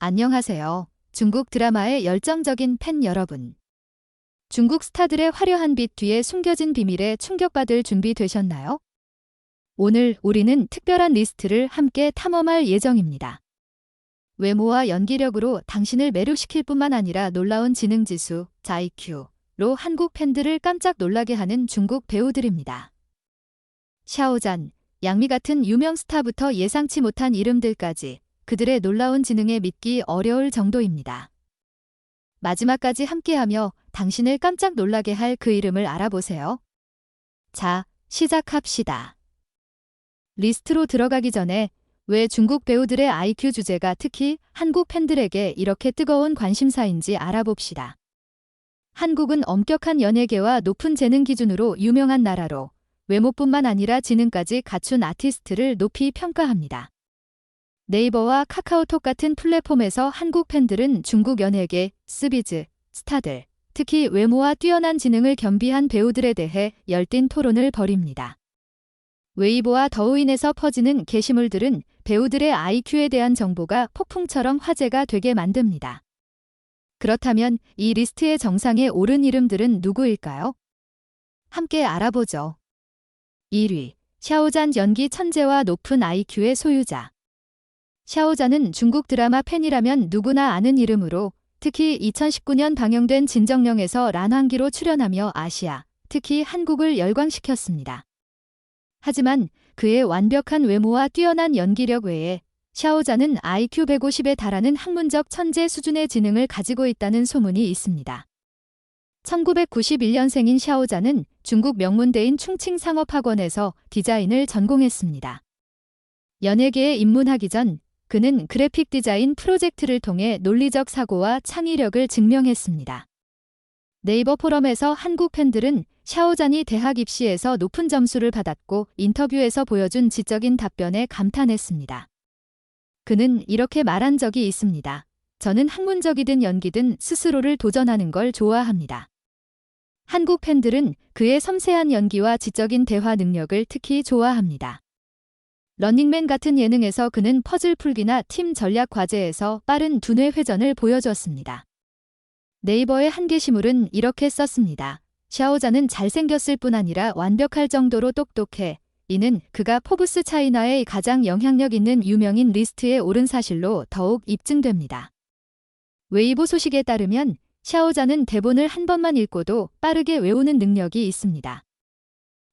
안녕하세요. 중국 드라마의 열정적인 팬 여러분. 중국 스타들의 화려한 빛 뒤에 숨겨진 비밀에 충격받을 준비 되셨나요? 오늘 우리는 특별한 리스트를 함께 탐험할 예정입니다. 외모와 연기력으로 당신을 매료시킬 뿐만 아니라 놀라운 지능지수, IQ로 한국 팬들을 깜짝 놀라게 하는 중국 배우들입니다. 샤오잔, 양미 같은 유명 스타부터 예상치 못한 이름들까지 그들의 놀라운 지능에 믿기 어려울 정도입니다. 마지막까지 함께하며 당신을 깜짝 놀라게 할 그 이름을 알아보세요. 자, 시작합시다. 리스트로 들어가기 전에 왜 중국 배우들의 IQ 주제가 특히 한국 팬들에게 이렇게 뜨거운 관심사인지 알아봅시다. 한국은 엄격한 연예계와 높은 재능 기준으로 유명한 나라로 외모뿐만 아니라 지능까지 갖춘 아티스트를 높이 평가합니다. 네이버와 카카오톡 같은 플랫폼에서 한국 팬들은 중국 연예계, 스비즈, 스타들, 특히 외모와 뛰어난 지능을 겸비한 배우들에 대해 열띤 토론을 벌입니다. 웨이보와 더우인에서 퍼지는 게시물들은 배우들의 IQ에 대한 정보가 폭풍처럼 화제가 되게 만듭니다. 그렇다면 이 리스트의 정상에 오른 이름들은 누구일까요? 함께 알아보죠. 1위, 샤오잔 연기 천재와 높은 IQ의 소유자. 샤오잔은 중국 드라마 팬이라면 누구나 아는 이름으로 특히 2019년 방영된 진정령에서 란황기로 출연하며 아시아, 특히 한국을 열광시켰습니다. 하지만 그의 완벽한 외모와 뛰어난 연기력 외에 샤오잔은 IQ 150에 달하는 학문적 천재 수준의 지능을 가지고 있다는 소문이 있습니다. 1991년생인 샤오잔은 중국 명문대인 충칭상업학원에서 디자인을 전공했습니다. 연예계에 입문하기 전 그는 그래픽 디자인 프로젝트를 통해 논리적 사고와 창의력을 증명했습니다. 네이버 포럼에서 한국 팬들은 샤오잔이 대학 입시에서 높은 점수를 받았고 인터뷰에서 보여준 지적인 답변에 감탄했습니다. 그는 이렇게 말한 적이 있습니다. 저는 학문적이든 연기든 스스로를 도전하는 걸 좋아합니다. 한국 팬들은 그의 섬세한 연기와 지적인 대화 능력을 특히 좋아합니다. 런닝맨 같은 예능에서 그는 퍼즐 풀기나 팀 전략 과제에서 빠른 두뇌 회전을 보여줬습니다. 네이버의 한 게시물은 이렇게 썼습니다. 샤오잔은 잘생겼을 뿐 아니라 완벽할 정도로 똑똑해. 이는 그가 포브스 차이나의 가장 영향력 있는 유명인 리스트에 오른 사실로 더욱 입증됩니다. 웨이보 소식에 따르면 샤오잔은 대본을 한 번만 읽고도 빠르게 외우는 능력이 있습니다.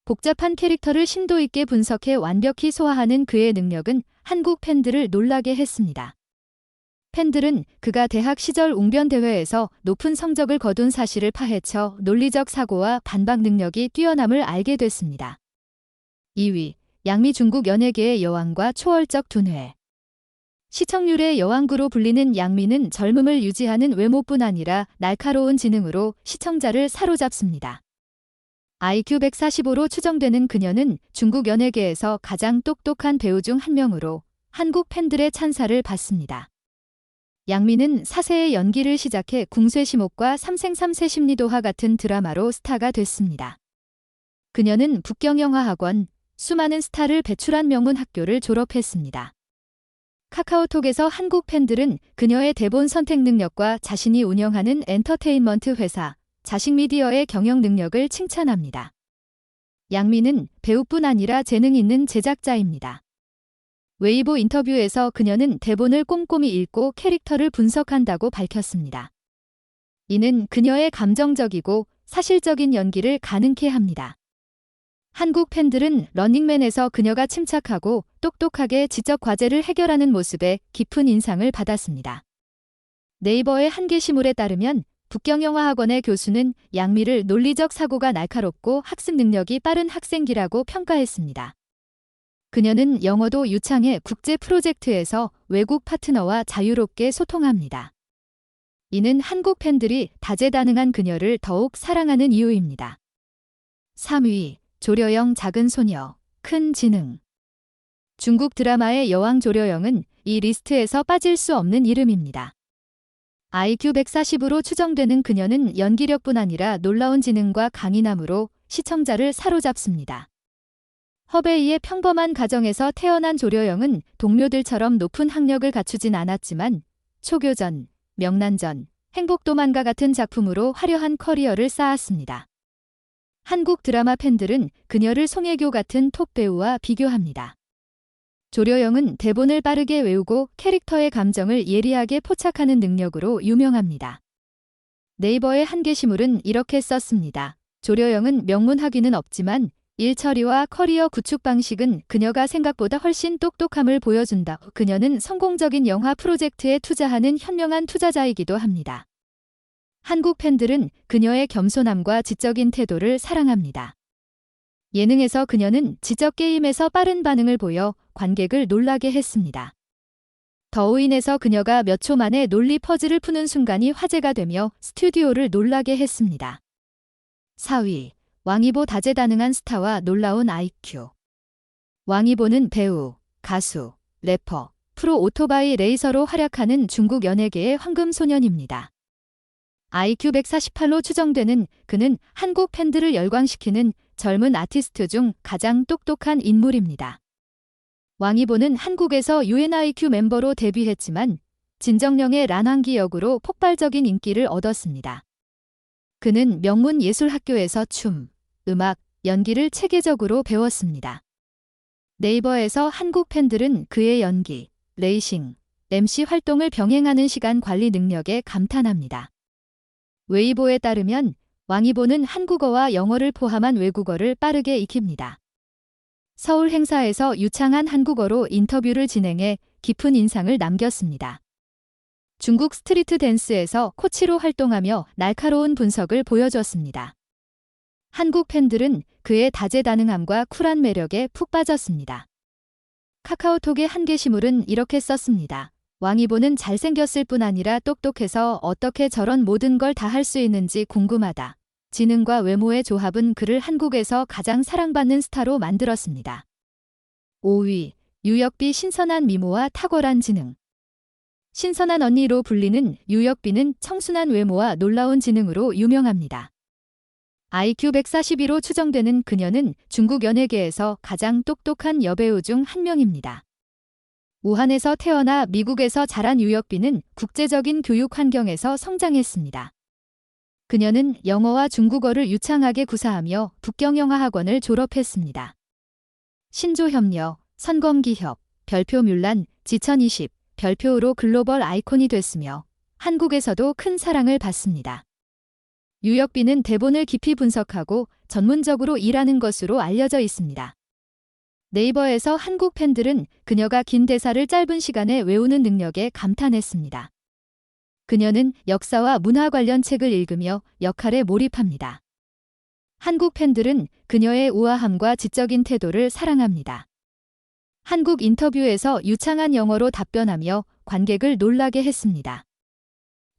복잡한 캐릭터를 심도 있게 분석해 완벽히 소화하는 그의 능력은 한국 팬들을 놀라게 했습니다. 팬들은 그가 대학 시절 웅변대회에서 높은 성적을 거둔 사실을 파헤쳐 논리적 사고와 반박 능력이 뛰어남을 알게 됐습니다. 2위, 양미 중국 연예계의 여왕과 초월적 두뇌. 시청률의 여왕구로 불리는 양미는 젊음을 유지하는 외모뿐 아니라 날카로운 지능으로 시청자를 사로잡습니다. IQ 145로 추정되는 그녀는 중국 연예계에서 가장 똑똑한 배우 중 한 명으로 한국 팬들의 찬사를 받습니다. 양미는 4세의 연기를 시작해 궁쇠시목과 삼생삼세 심리도화 같은 드라마로 스타가 됐습니다. 그녀는 북경영화학원, 수많은 스타를 배출한 명문 학교를 졸업했습니다. 카카오톡에서 한국 팬들은 그녀의 대본 선택 능력과 자신이 운영하는 엔터테인먼트 회사, 자식미디어의 경영 능력을 칭찬합니다. 양미는 배우뿐 아니라 재능 있는 제작자입니다. 웨이보 인터뷰에서 그녀는 대본을 꼼꼼히 읽고 캐릭터를 분석한다고 밝혔습니다. 이는 그녀의 감정적이고 사실적인 연기를 가능케 합니다. 한국 팬들은 런닝맨에서 그녀가 침착하고 똑똑하게 지적 과제를 해결하는 모습에 깊은 인상을 받았습니다. 네이버의 한 게시물에 따르면 북경영화학원의 교수는 양미를 논리적 사고가 날카롭고 학습 능력이 빠른 학생기라고 평가했습니다. 그녀는 영어도 유창해 국제 프로젝트에서 외국 파트너와 자유롭게 소통합니다. 이는 한국 팬들이 다재다능한 그녀를 더욱 사랑하는 이유입니다. 3위, 조려영 작은 소녀, 큰 지능. 중국 드라마의 여왕 조려영은 이 리스트에서 빠질 수 없는 이름입니다. IQ 140으로 추정되는 그녀는 연기력뿐 아니라 놀라운 지능과 강인함으로 시청자를 사로잡습니다. 허베이의 평범한 가정에서 태어난 조려영은 동료들처럼 높은 학력을 갖추진 않았지만 초교전, 명난전, 행복도만과 같은 작품으로 화려한 커리어를 쌓았습니다. 한국 드라마 팬들은 그녀를 송혜교 같은 톱 배우와 비교합니다. 조려영은 대본을 빠르게 외우고 캐릭터의 감정을 예리하게 포착하는 능력으로 유명합니다. 네이버의 한 게시물은 이렇게 썼습니다. 조려영은 명문 학위는 없지만 일 처리와 커리어 구축 방식은 그녀가 생각보다 훨씬 똑똑함을 보여준다. 그녀는 성공적인 영화 프로젝트에 투자하는 현명한 투자자이기도 합니다. 한국 팬들은 그녀의 겸손함과 지적인 태도를 사랑합니다. 예능에서 그녀는 지적 게임에서 빠른 반응을 보여 관객을 놀라게 했습니다. 더우인에서 그녀가 몇 초 만에 논리 퍼즐을 푸는 순간이 화제가 되며 스튜디오를 놀라게 했습니다. 4위, 왕이보 다재다능한 스타와 놀라운 IQ. 왕이보는 배우, 가수, 래퍼, 프로 오토바이 레이서로 활약하는 중국 연예계의 황금소년입니다. IQ 148로 추정되는 그는 한국 팬들을 열광시키는 젊은 아티스트 중 가장 똑똑한 인물입니다. 왕이보는 한국에서 UNIQ 멤버로 데뷔했지만 진정령의 란왕기 역으로 폭발적인 인기를 얻었습니다. 그는 명문 예술학교에서 춤, 음악, 연기를 체계적으로 배웠습니다. 네이버에서 한국 팬들은 그의 연기, 레이싱, MC 활동을 병행하는 시간 관리 능력에 감탄합니다. 웨이보에 따르면 왕이보는 한국어와 영어를 포함한 외국어를 빠르게 익힙니다. 서울 행사에서 유창한 한국어로 인터뷰를 진행해 깊은 인상을 남겼습니다. 중국 스트리트 댄스에서 코치로 활동하며 날카로운 분석을 보여줬습니다. 한국 팬들은 그의 다재다능함과 쿨한 매력에 푹 빠졌습니다. 카카오톡의 한 게시물은 이렇게 썼습니다. 왕이보는 잘생겼을 뿐 아니라 똑똑해서 어떻게 저런 모든 걸 다 할 수 있는지 궁금하다. 지능과 외모의 조합은 그를 한국에서 가장 사랑받는 스타로 만들었습니다. 5위, 유역비 신선한 미모와 탁월한 지능. 신선한 언니로 불리는 유역비는 청순한 외모와 놀라운 지능으로 유명합니다. IQ 142로 추정되는 그녀는 중국 연예계에서 가장 똑똑한 여배우 중 한 명입니다. 우한에서 태어나 미국에서 자란 유역비는 국제적인 교육 환경에서 성장했습니다. 그녀는 영어와 중국어를 유창하게 구사하며 북경영화학원을 졸업했습니다. 신조협력, 선검기협, 별표 뮬란, 지천20, 별표로 글로벌 아이콘이 됐으며 한국에서도 큰 사랑을 받습니다. 유역비는 대본을 깊이 분석하고 전문적으로 일하는 것으로 알려져 있습니다. 네이버에서 한국 팬들은 그녀가 긴 대사를 짧은 시간에 외우는 능력에 감탄했습니다. 그녀는 역사와 문화 관련 책을 읽으며 역할에 몰입합니다. 한국 팬들은 그녀의 우아함과 지적인 태도를 사랑합니다. 한국 인터뷰에서 유창한 영어로 답변하며 관객을 놀라게 했습니다.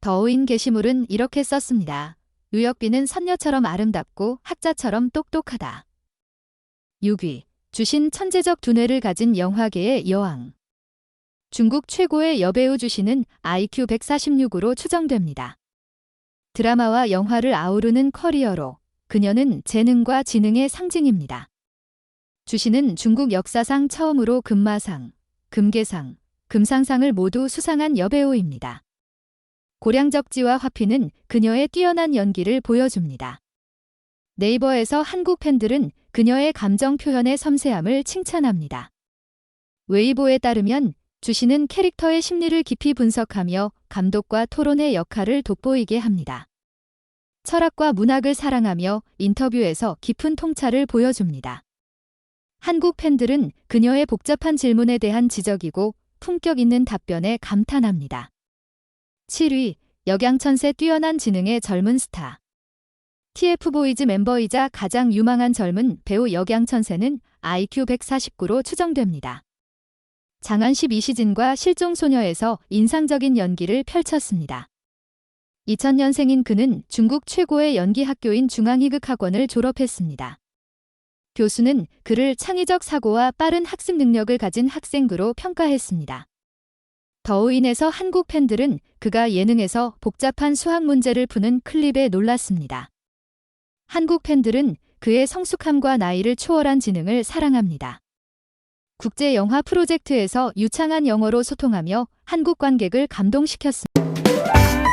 더우인 게시물은 이렇게 썼습니다. 유역비는 선녀처럼 아름답고 학자처럼 똑똑하다. 6위, 주신 천재적 두뇌를 가진 영화계의 여왕. 중국 최고의 여배우 주신은 IQ 146으로 추정됩니다. 드라마와 영화를 아우르는 커리어로 그녀는 재능과 지능의 상징입니다. 주신은 중국 역사상 처음으로 금마상, 금계상, 금상상을 모두 수상한 여배우입니다. 고량적지와 화피는 그녀의 뛰어난 연기를 보여줍니다. 네이버에서 한국 팬들은 그녀의 감정 표현의 섬세함을 칭찬합니다. 웨이보에 따르면 주신은 캐릭터의 심리를 깊이 분석하며 감독과 토론의 역할을 돋보이게 합니다. 철학과 문학을 사랑하며 인터뷰에서 깊은 통찰을 보여줍니다. 한국 팬들은 그녀의 복잡한 질문에 대한 지적이고 품격 있는 답변에 감탄합니다. 7위, 역양천세 뛰어난 지능의 젊은 스타. TF보이즈 멤버이자 가장 유망한 젊은 배우 역양천세는 IQ 149로 추정됩니다. 장안 12시즌과 실종소녀에서 인상적인 연기를 펼쳤습니다. 2000년생인 그는 중국 최고의 연기 학교인 중앙희극학원을 졸업했습니다. 교수는 그를 창의적 사고와 빠른 학습 능력을 가진 학생으로 평가했습니다. 더우인에서 한국 팬들은 그가 예능에서 복잡한 수학 문제를 푸는 클립에 놀랐습니다. 한국 팬들은 그의 성숙함과 나이를 초월한 지능을 사랑합니다. 국제 영화 프로젝트에서 유창한 영어로 소통하며 한국 관객을 감동시켰습니다.